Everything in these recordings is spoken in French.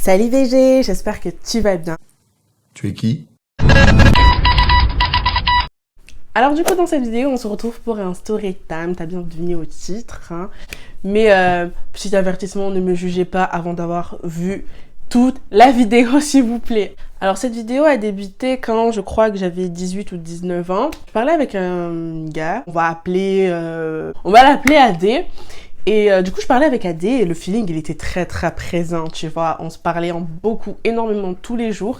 Salut VG, j'espère que tu vas bien. Tu es qui? Alors du coup dans cette vidéo on se retrouve pour un story time, t'as bien deviné au titre hein. Mais petit avertissement, ne me jugez pas avant d'avoir vu toute la vidéo s'il vous plaît. Alors cette vidéo a débuté quand je crois que j'avais 18 ou 19 ans. Je parlais avec un gars, on va l'appeler AD. Et du coup, je parlais avec AD et le feeling, il était très présent, tu vois. On se parlait énormément tous les jours.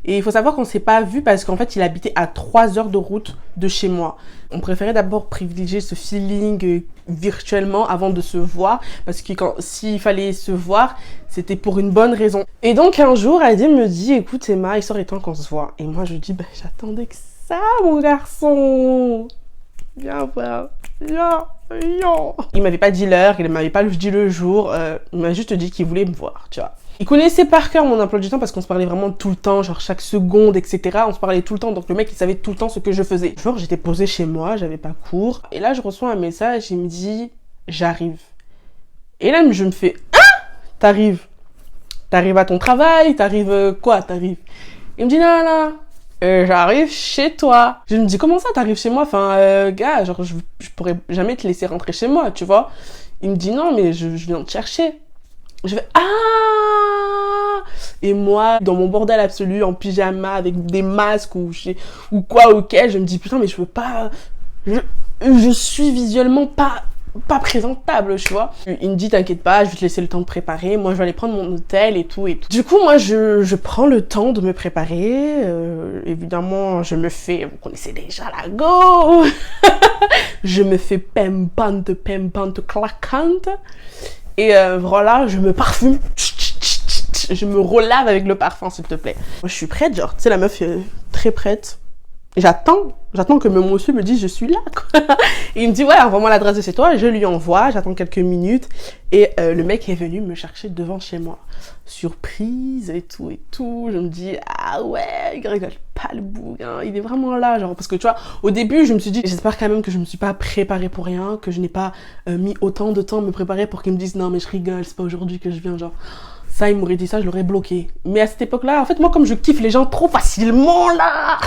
Et il faut savoir qu'on s'est pas vu parce qu'en fait, il habitait à 3 heures de route de chez moi. On préférait d'abord privilégier ce feeling virtuellement avant de se voir parce que s'il fallait se voir, c'était pour une bonne raison. Et donc, un jour, AD me dit, écoute Emma, il serait temps qu'on se voit. Et moi, je dis, j'attendais que ça, mon garçon. Viens voir, viens. Il m'avait pas dit l'heure, il m'avait pas dit le jour, il m'a juste dit qu'il voulait me voir, tu vois. Il connaissait par cœur mon emploi du temps parce qu'on se parlait vraiment tout le temps, genre chaque seconde, etc. On se parlait tout le temps, donc le mec il savait tout le temps ce que je faisais. Genre j'étais posée chez moi, j'avais pas cours, et là je reçois un message, il me dit j'arrive. Et là je me fais t'arrives à ton travail, quoi, t'arrives. Il me dit non. J'arrive chez toi. Je me dis, comment ça t'arrives chez moi? Enfin, gars, genre, je pourrais jamais te laisser rentrer chez moi, tu vois. Il me dit, non, mais je viens te chercher. Je fais, ah! Et moi, dans mon bordel absolu, en pyjama, avec des masques ou quoi, ok, je me dis, putain, mais je peux pas... Je suis visuellement pas présentable, tu vois. Il me dit, t'inquiète pas, je vais te laisser le temps de préparer. Moi, je vais aller prendre mon hôtel et tout. Du coup, moi, je prends le temps de me préparer. Évidemment, je me fais, vous connaissez déjà la go. Je me fais pimpante, claquante. Et voilà, je me parfume. Je me relave avec le parfum, s'il te plaît. Moi, je suis prête, genre, tu sais, la meuf est très prête. J'attends que mon monsieur me dise je suis là, quoi. Et il me dit ouais, envoie-moi l'adresse de chez toi, je lui envoie, j'attends quelques minutes et le mec est venu me chercher devant chez moi. Surprise et tout, je me dis ah ouais, il rigole pas le bouquin, il est vraiment là, genre, parce que tu vois, au début je me suis dit j'espère quand même que je me suis pas préparée pour rien, que je n'ai pas mis autant de temps à me préparer pour qu'il me dise non mais je rigole, c'est pas aujourd'hui que je viens, genre. Ça, il m'aurait dit ça, je l'aurais bloqué. Mais à cette époque-là, en fait, moi, comme je kiffe les gens trop facilement, là,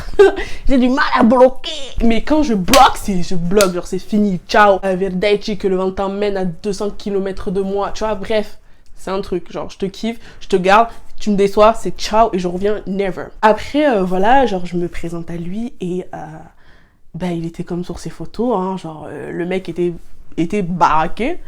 j'ai du mal à bloquer. Mais quand je bloque, je bloque, genre, c'est fini, ciao. Verdaici, que le vent t'emmène à 200 km de moi, tu vois, bref. C'est un truc, genre, je te kiffe, je te garde, tu me déçois, c'est ciao, et je reviens never. Après, voilà, genre, je me présente à lui, et, il était comme sur ses photos, hein, genre, le mec était baraqué.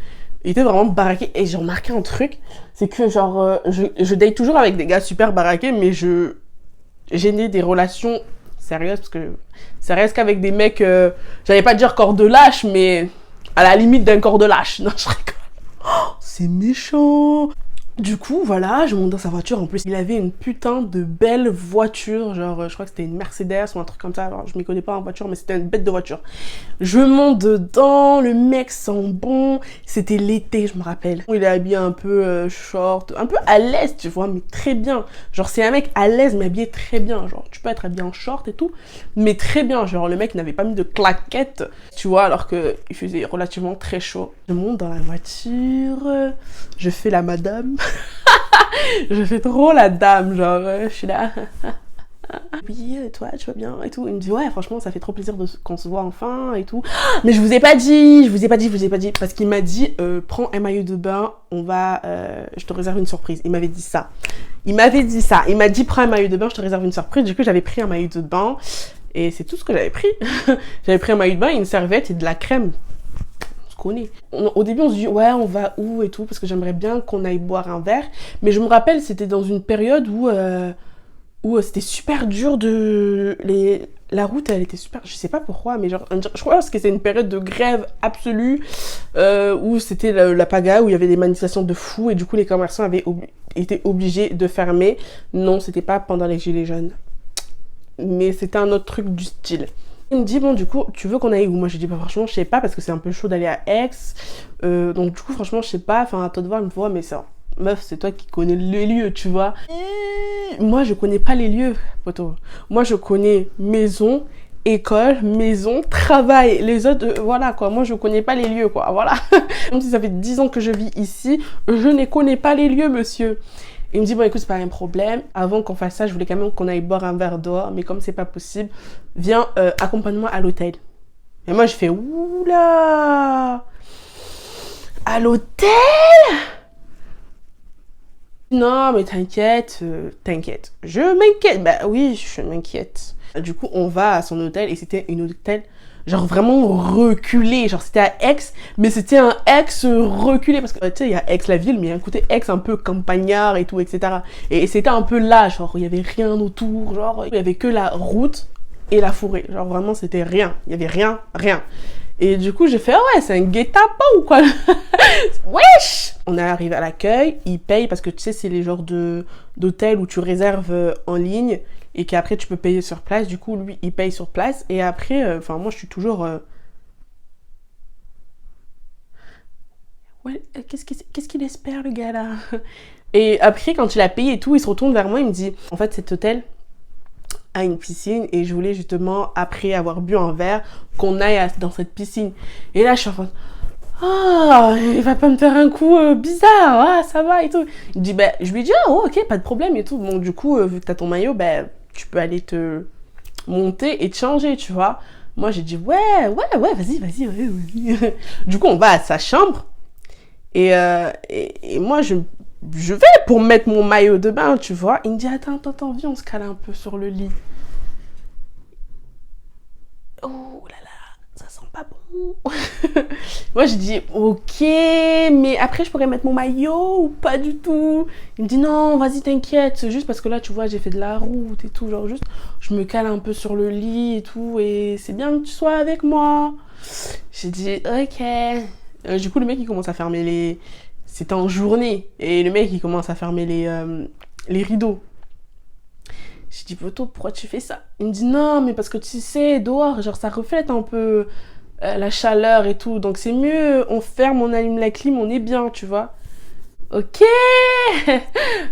Il était vraiment baraqué et j'ai remarqué un truc, c'est que genre je date toujours avec des gars super baraqués, mais j'ai des relations sérieuses parce que ça reste qu'avec des mecs, j'allais pas dire corps de lâche, mais à la limite d'un corps de lâche. Non, je rigole. Oh, c'est méchant. Du coup, voilà, je monte dans sa voiture. En plus, il avait une putain de belle voiture. Genre, je crois que c'était une Mercedes ou un truc comme ça. Alors, je m'y connais pas en voiture, mais c'était une bête de voiture. Je monte dedans, le mec sent bon. C'était l'été, je me rappelle. Il est habillé un peu short, un peu à l'aise, tu vois, mais très bien. Genre, c'est un mec à l'aise, mais habillé très bien. Genre, tu peux être habillé en short et tout, mais très bien. Genre, le mec n'avait pas mis de claquettes, tu vois, alors qu'il faisait relativement très chaud. Je monte dans la voiture, je fais la madame. Je fais trop la dame, genre, je suis là. Oui, toi, tu vas bien et tout. Il me dit, ouais, franchement, ça fait trop plaisir qu'on se voit enfin et tout. Mais je vous ai pas dit. Parce qu'il m'a dit, prends un maillot de bain, je te réserve une surprise. Il m'avait dit ça. Il m'a dit, prends un maillot de bain, je te réserve une surprise. Du coup, j'avais pris un maillot de bain et c'est tout ce que j'avais pris. J'avais pris un maillot de bain, une serviette et de la crème. Au début on se dit ouais on va où et tout parce que j'aimerais bien qu'on aille boire un verre, mais je me rappelle c'était dans une période où c'était super dur la route elle était super, je sais pas pourquoi, mais genre je crois que c'était une période de grève absolue où c'était la pagaille, où il y avait des manifestations de fous et du coup les commerçants avaient été obligés de fermer. Non, c'était pas pendant les gilets jaunes, mais c'était un autre truc du style. Il me dit bon du coup tu veux qu'on aille où? Moi j'ai dit franchement je sais pas parce que c'est un peu chaud d'aller à Aix, donc du coup franchement je sais pas, enfin à toi de voir. Il me voit mais ça meuf c'est toi qui connais les lieux, tu vois. Moi je connais pas les lieux poto, moi je connais maison, école, maison, travail, les autres voilà quoi, moi je connais pas les lieux quoi, voilà. Même si ça fait 10 ans que je vis ici, je ne connais pas les lieux monsieur. Il me dit, bon, écoute, c'est pas un problème. Avant qu'on fasse ça, je voulais quand même qu'on aille boire un verre dehors, mais comme c'est pas possible, viens, accompagne-moi à l'hôtel. Et moi, je fais, oula, à l'hôtel? Non, mais t'inquiète, t'inquiète. Je m'inquiète. Bah oui, je m'inquiète. Du coup, on va à son hôtel et c'était un hôtel genre vraiment reculé. Genre c'était à Aix, mais c'était un Aix reculé. Parce que tu sais, il y a Aix la ville, mais il y a un côté Aix un peu campagnard et tout, etc. Et c'était un peu là, genre il y avait rien autour. Genre il y avait que la route et la forêt. Genre vraiment c'était rien. Il y avait rien, rien. Et du coup, j'ai fait, ah ouais, c'est un guet-apens ou quoi? Wesh! On est arrivé à l'accueil, il paye parce que tu sais, c'est les genres d'hôtels où tu réserves en ligne et qu'après tu peux payer sur place. Du coup, lui, il paye sur place. Et après, enfin, moi, je suis toujours. Ouais, qu'est-ce qu'il espère, le gars là? Et après, quand il a payé et tout, il se retourne vers moi, il me dit, en fait, cet hôtel à une piscine et je voulais justement, après avoir bu un verre, qu'on aille dans cette piscine. Et là, je suis en train de... Ah, il va pas me faire un coup bizarre, ah, ça va et tout. Il me dit, bah, je lui dis, ah, oh, ok, pas de problème et tout. Bon, du coup, vu que t'as ton maillot, bah, tu peux aller te monter et te changer, tu vois. Moi, j'ai dit, ouais, vas-y. Du coup, on va à sa chambre et moi, je vais pour mettre mon maillot de bain, tu vois. Il me dit, attends, viens, on se cale un peu sur le lit. Oh là là, ça sent pas bon. Moi, je dis, ok, mais après, je pourrais mettre mon maillot ou pas du tout. Il me dit, non, vas-y, t'inquiète, c'est juste parce que là, tu vois, j'ai fait de la route et tout. Genre, juste, je me cale un peu sur le lit et tout, et c'est bien que tu sois avec moi. J'ai dit, ok. Du coup, le mec, il commence à fermer les... C'était en journée. Et le mec, il commence à fermer les rideaux. J'ai dit, poto, pourquoi tu fais ça? Il me dit, non, mais parce que tu sais, dehors, genre, ça reflète un peu la chaleur et tout. Donc, c'est mieux, on ferme, on allume la clim, on est bien, tu vois. Ok,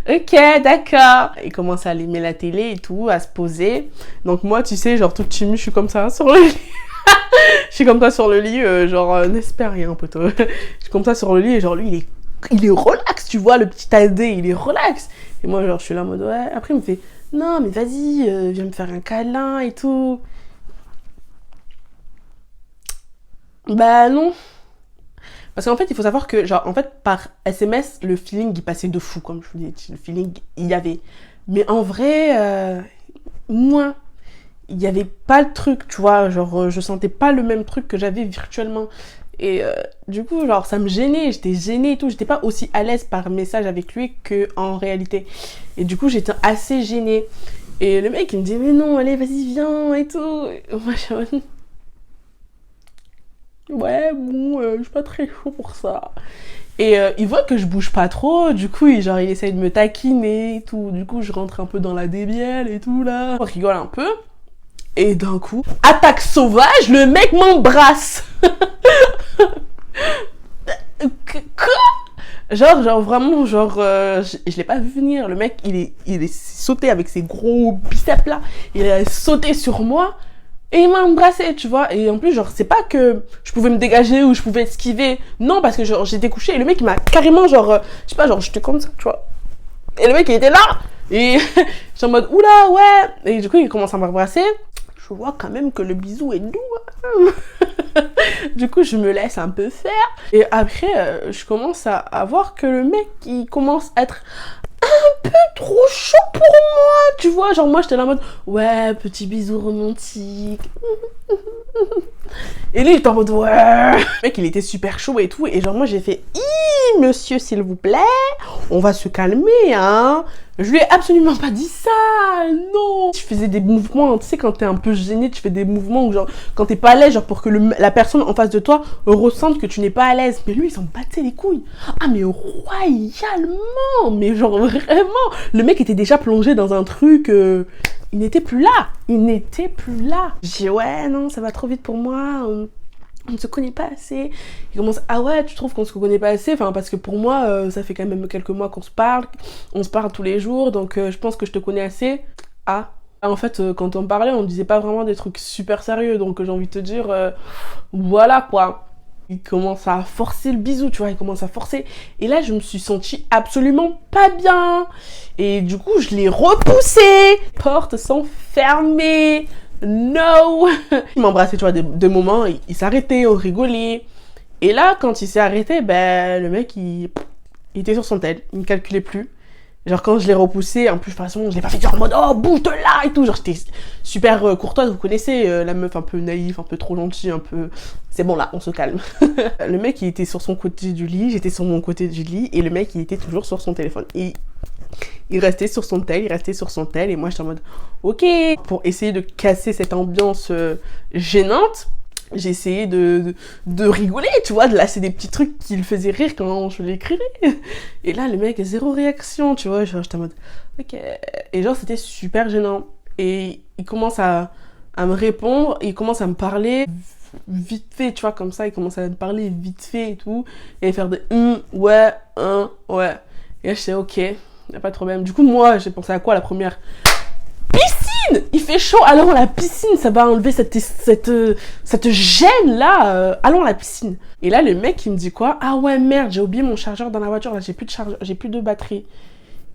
ok, d'accord. Il commence à allumer la télé et tout, à se poser. Donc, moi, tu sais, genre, toute timide, je suis comme ça sur le lit. Je suis comme ça sur le lit, genre, n'espère rien, poto. Je suis comme ça sur le lit et genre, lui, il est relax, tu vois, le petit AD, il est relax. Et moi, genre, je suis là en mode, ouais. Après, il me fait, non, mais vas-y, viens me faire un câlin et tout. Bah non. Parce qu'en fait, il faut savoir que, genre, en fait, par SMS, le feeling, il passait de fou, comme je vous l'ai dit. Le feeling, il y avait. Mais en vrai, moi, il n'y avait pas le truc, tu vois. Genre, je sentais pas le même truc que j'avais virtuellement. Et du coup, genre, ça me gênait. J'étais gênée et tout. J'étais pas aussi à l'aise par message avec lui qu'en réalité. Et du coup, j'étais assez gênée. Et le mec, il me dit, mais non, allez, vas-y, viens et tout. Et moi, je ouais, bon, je suis pas très chaud pour ça. Et il voit que je bouge pas trop, du coup, il essaye de me taquiner et tout. Du coup, je rentre un peu dans la débielle et tout, là. On rigole un peu. Et d'un coup, attaque sauvage, le mec m'embrasse. Quoi? Genre vraiment, genre, je l'ai pas vu venir. Le mec, il est sauté avec ses gros biceps là. Il a sauté sur moi. Et il m'a embrassé, tu vois. Et en plus, genre, c'est pas que je pouvais me dégager ou je pouvais esquiver. Non, parce que genre, j'étais couchée et le mec, il m'a carrément, genre, je sais pas, genre, j'étais comme ça, tu vois. Et le mec, il était là. Et j'étais en mode, oula, ouais. Et du coup, il commence à m'embrasser. Je vois quand même que le bisou est doux. Hein. Du coup, je me laisse un peu faire. Et après, je commence à voir que le mec, il commence à être un peu trop chaud pour moi, tu vois. Genre, moi, j'étais là en mode, ouais, petit bisou romantique. Et lui, il était en mode, ouais. Le mec, il était super chaud et tout. Et genre, moi, j'ai fait, monsieur, s'il vous plaît, on va se calmer, hein. Je lui ai absolument pas dit ça, non. Je faisais des mouvements, tu sais, quand t'es un peu gêné, tu fais des mouvements où, genre, quand t'es pas à l'aise, genre, pour que la personne en face de toi ressente que tu n'es pas à l'aise. Mais lui, il s'en battait les couilles. Ah, mais royalement. Mais genre, vraiment. Le mec était déjà plongé dans un truc... il n'était plus là. Il n'était plus là. J'ai dit, ouais, non, ça va trop vite pour moi. On ne se connaît pas assez. Il commence, ah ouais, tu trouves qu'on se connaît pas assez? Enfin, parce que pour moi, ça fait quand même quelques mois qu'on se parle. On se parle tous les jours, donc je pense que je te connais assez. Ah. En fait, quand on parlait, on disait pas vraiment des trucs super sérieux, donc j'ai envie de te dire, voilà quoi. Il commence à forcer le bisou, tu vois, il commence à forcer. Et là, je me suis sentie absolument pas bien. Et du coup, je l'ai repoussé. Les portes sont fermées. No. Il m'embrassait, tu vois, de moments, il s'arrêtait, on rigolait. Et là, quand il s'est arrêté, ben, le mec, il était sur son tel, il me calculait plus. Genre, quand je l'ai repoussé, en plus, de toute façon, je l'ai pas fait en mode, oh, bouge de là et tout. Genre, j'étais super courtoise, vous connaissez, la meuf un peu naïve, un peu trop gentille, un peu... C'est bon, là, on se calme. Le mec, il était sur son côté du lit, j'étais sur mon côté du lit, et le mec, il était toujours sur son téléphone. Et il restait sur son tel, et moi, j'étais en mode, ok. Pour essayer de casser cette ambiance gênante, j'ai essayé de rigoler, tu vois, de lasser des petits trucs qui le faisaient rire quand je l'écrivais. Et là, le mec, zéro réaction, tu vois, genre, j'étais en mode, ok. Et genre, c'était super gênant. Et il commence à me répondre, il commence à me parler vite fait, tu vois, comme ça, il commence à me parler vite fait et tout, et à faire des ouais, ouais. Et là, j'étais ok, y a pas de problème. Du coup, moi, j'ai pensé à quoi la première? Piscine! Il fait chaud, allons à la piscine, ça va enlever cette gêne là, allons à la piscine. Et là, le mec, il me dit quoi? Ah ouais, merde, j'ai oublié mon chargeur dans la voiture, là, j'ai plus de chargeur, j'ai plus de batterie.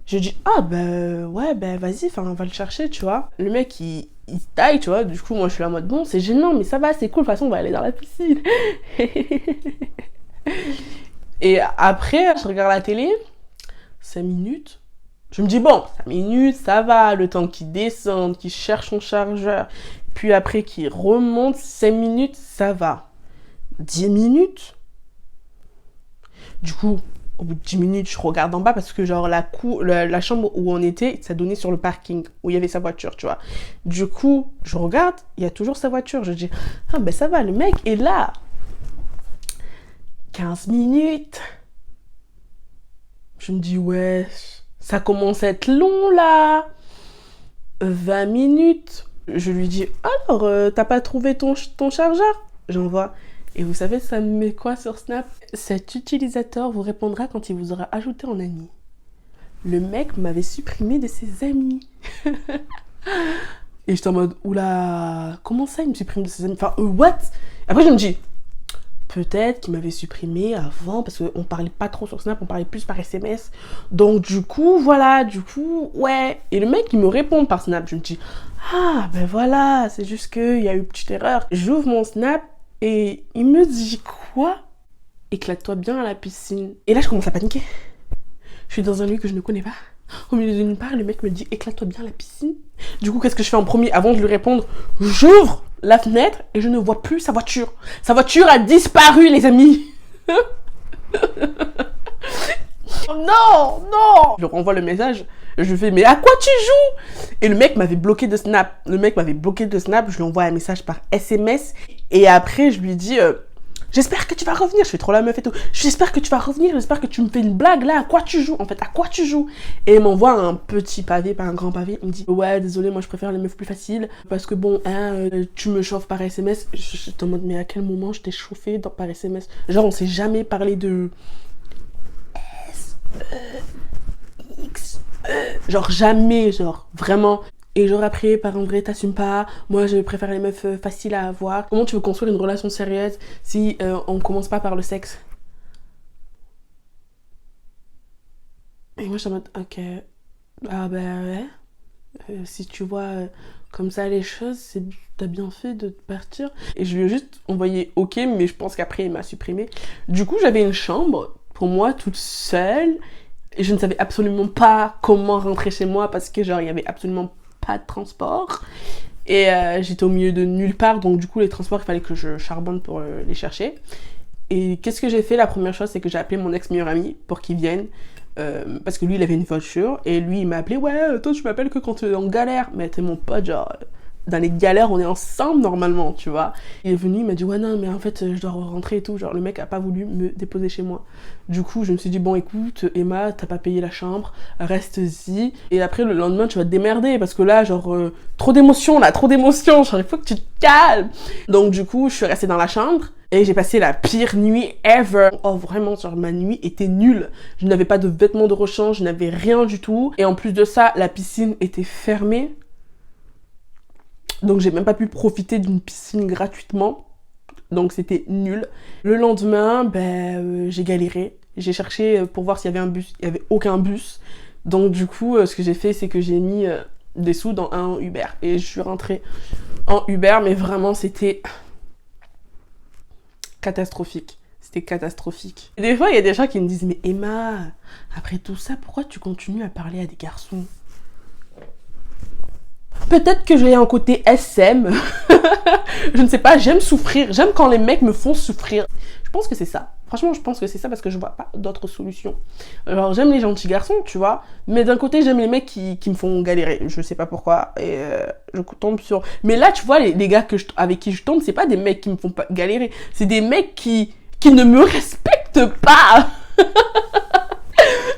Je dis, ah ben ouais, ben vas-y, on va le chercher, tu vois. Le mec, il taille, tu vois, du coup, moi, je suis là en mode, bon, c'est gênant, mais ça va, c'est cool, de toute façon, on va aller dans la piscine. Et après, je regarde la télé, 5 minutes. Je me dis, bon, 5 minutes, ça va, le temps qu'il descende, qu'il cherche son chargeur, puis après qu'il remonte, 5 minutes, ça va. 10 minutes. Du coup, au bout de 10 minutes, je regarde en bas parce que genre la chambre où on était, ça donnait sur le parking, où il y avait sa voiture, tu vois. Du coup, je regarde, il y a toujours sa voiture. Je dis, ah ben ça va, le mec est là. 15 minutes. Je me dis, ouais, ça commence à être long là. 20 minutes. Je lui dis, alors, t'as pas trouvé ton chargeur? J'envoie. Et vous savez, ça me met quoi sur Snap? Cet utilisateur vous répondra quand il vous aura ajouté en ami. Le mec m'avait supprimé de ses amis. Et j'étais en mode, oula, comment ça il me supprime de ses amis? Enfin, what? Après, je me dis, peut-être qu'il m'avait supprimé avant, parce qu'on parlait pas trop sur Snap, on parlait plus par SMS. Donc, du coup, voilà, ouais. Et le mec, il me répond par Snap. Je me dis, ah, ben voilà, c'est juste qu'il y a eu une petite erreur. J'ouvre mon Snap, et il me dit quoi? Éclate-toi bien à la piscine. Et là, je commence à paniquer. Je suis dans un lieu que je ne connais pas. Au milieu de nulle part, le mec me dit éclate-toi bien à la piscine. Du coup, qu'est-ce que je fais en premier? Avant de lui répondre, j'ouvre la fenêtre et je ne vois plus sa voiture. Sa voiture a disparu, les amis. Non. Je renvoie le message. Je fais, mais à quoi tu joues? Et le mec m'avait bloqué de Snap. Je lui envoie un message par SMS. Et après, je lui dis, j'espère que tu vas revenir. Je fais trop la meuf et tout. J'espère que tu vas revenir. J'espère que tu me fais une blague là. À quoi tu joues? En fait, à quoi tu joues? Et il m'envoie un petit pavé, pas un grand pavé. Il me dit, ouais, désolé, moi je préfère les meufs plus faciles. Parce que bon, tu me chauffes par SMS. Je te demande, mais à quel moment je t'ai chauffé par SMS? Genre, on s'est jamais parlé de X. Genre jamais, genre vraiment. Et genre après, par en vrai, t'assumes pas. Moi, je préfère les meufs faciles à avoir. Comment tu veux construire une relation sérieuse si on commence pas par le sexe? Et moi, je suis en mode, ok, ah bah ouais. Si tu vois comme ça les choses, t'as bien fait de partir. Et je lui ai juste envoyé ok, mais je pense qu'après, il m'a supprimé. Du coup, j'avais une chambre pour moi toute seule. Et je ne savais absolument pas comment rentrer chez moi parce que genre il y avait absolument pas de transport. Et j'étais au milieu de nulle part, donc du coup les transports, il fallait que je charbonne pour les chercher. Et qu'est-ce que j'ai fait? La première chose, c'est que j'ai appelé mon ex-meilleur ami pour qu'il vienne. Parce que lui, il avait une voiture. Et lui, il m'a appelé, ouais, toi, tu m'appelles que quand tu es en galère. Mais t'es mon pote, genre... Dans les galères, on est ensemble normalement, tu vois. Il est venu, il m'a dit, ouais, non, mais en fait, je dois rentrer et tout. Genre, le mec a pas voulu me déposer chez moi. Du coup, je me suis dit, bon, écoute, Emma, t'as pas payé la chambre, reste-y. Et après, le lendemain, tu vas te démerder. Parce que là, genre, trop d'émotions, là, trop d'émotions. Genre, il faut que tu te calmes. Donc, du coup, je suis restée dans la chambre. Et j'ai passé la pire nuit ever. Oh, vraiment, genre, ma nuit était nulle. Je n'avais pas de vêtements de rechange, je n'avais rien du tout. Et en plus de ça, la piscine était fermée. Donc j'ai même pas pu profiter d'une piscine gratuitement. donc c'était nul. Le lendemain, j'ai galéré. J'ai cherché pour voir s'il y avait un bus, il n'y avait aucun bus. Donc du coup, ce que j'ai fait, c'est que j'ai mis des sous dans un Uber. Et je suis rentrée en Uber, mais vraiment, c'était catastrophique. C'était catastrophique. Et des fois, il y a des gens qui me disent « Mais Emma, après tout ça, pourquoi tu continues à parler à des garçons ?» Peut-être que j'ai un côté SM. Je ne sais pas, j'aime souffrir. J'aime quand les mecs me font souffrir. Je pense que c'est ça. Franchement, je pense que c'est ça parce que je vois pas d'autres solutions. Alors, j'aime les gentils garçons, tu vois. Mais d'un côté, j'aime les mecs qui me font galérer. Je sais pas pourquoi. Et je tombe sur... Mais là, tu vois, les gars avec qui je tombe, c'est pas des mecs qui me font pas galérer. C'est des mecs qui ne me respectent pas.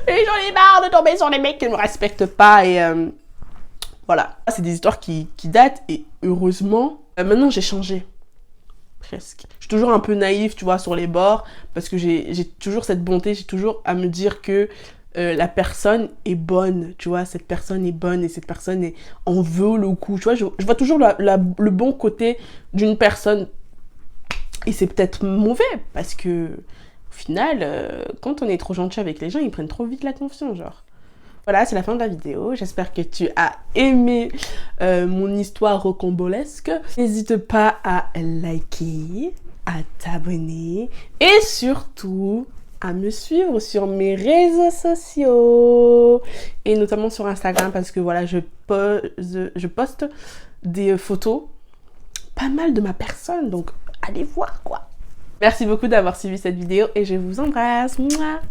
Et j'en ai marre de tomber sur les mecs qui ne me respectent pas. Et... voilà, c'est des histoires qui datent et heureusement, maintenant j'ai changé, presque. Je suis toujours un peu naïve, tu vois, sur les bords, parce que j'ai toujours cette bonté, j'ai toujours à me dire que la personne est bonne, tu vois, cette personne est bonne et cette personne en veut le coup, tu vois, je vois toujours le bon côté d'une personne et c'est peut-être mauvais, parce que au final, quand on est trop gentil avec les gens, ils prennent trop vite la confiance, genre. Voilà, c'est la fin de la vidéo. J'espère que tu as aimé mon histoire rocambolesque. N'hésite pas à liker, à t'abonner et surtout à me suivre sur mes réseaux sociaux et notamment sur Instagram parce que voilà, je poste des photos pas mal de ma personne, donc allez voir quoi. Merci beaucoup d'avoir suivi cette vidéo et je vous embrasse. Mouah.